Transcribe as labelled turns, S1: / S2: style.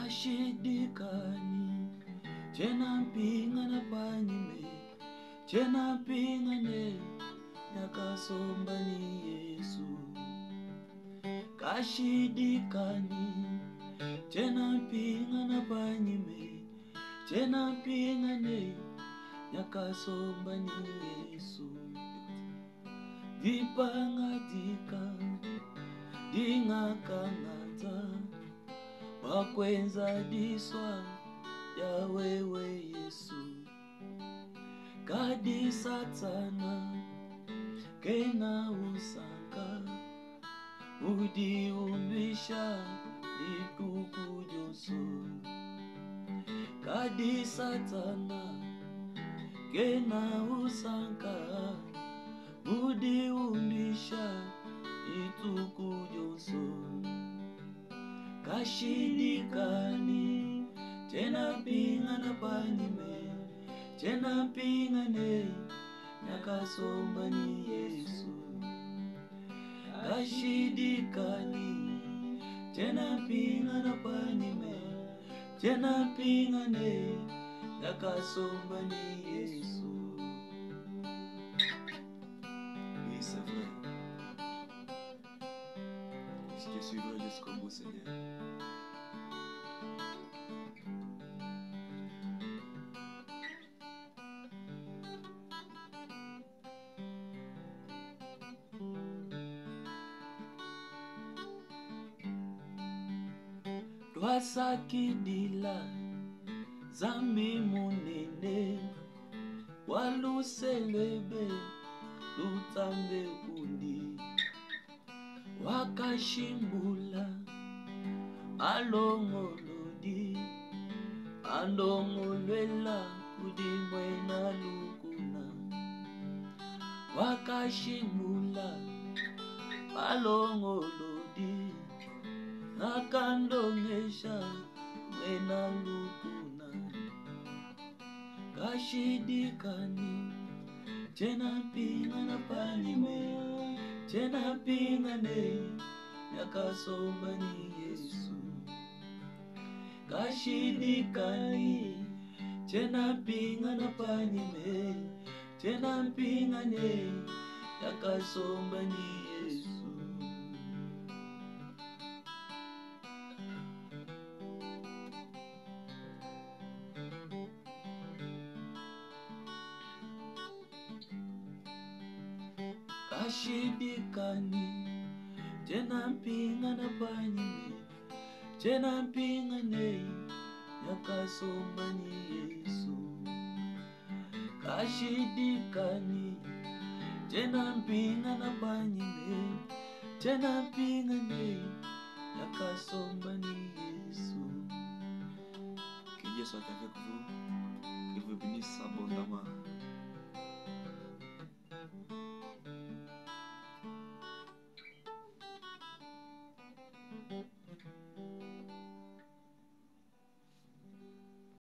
S1: kashidikani chena mpingana panyime chena mpingane nyakasombani Yesu kashidikani chena mpingana panyime chena mpingane nyakasombani Yesu dipangatika dingakangata wakwenza diswa ya wewe Yesu kadi satana kena usanga udi umbisha ikukujoso kadi satana kena usanga udi umbisha itukujoso kashidikani tena pingana panyime tena pingane nyakasombani Yesu kashidikani tena pingana panyime tena pingane nyakasombani Yesu. Oui, c'est vrai. Je te suivrai jusqu'au bout, Seigneur. Twasakidila zambi munene waluselebe lutambe kundi wakashimbula alongolodi andongolwela kudimwena lukuna wakashimbula alongolodi nakandongesha mwena lukuna kashidikani tena pingana panyime tena pingane nyakasombani Yesu kashidikani tena pingana panyime tena pingane nyakasombani Yesu. Kashidikani tena pingana panyime tena pingane nyakasombani Yesu kashidikani tena pingana panyime tena pingane nyakasombani Yesu. Que Dieu soit avec vous, qu'il vous bénisse abondamment.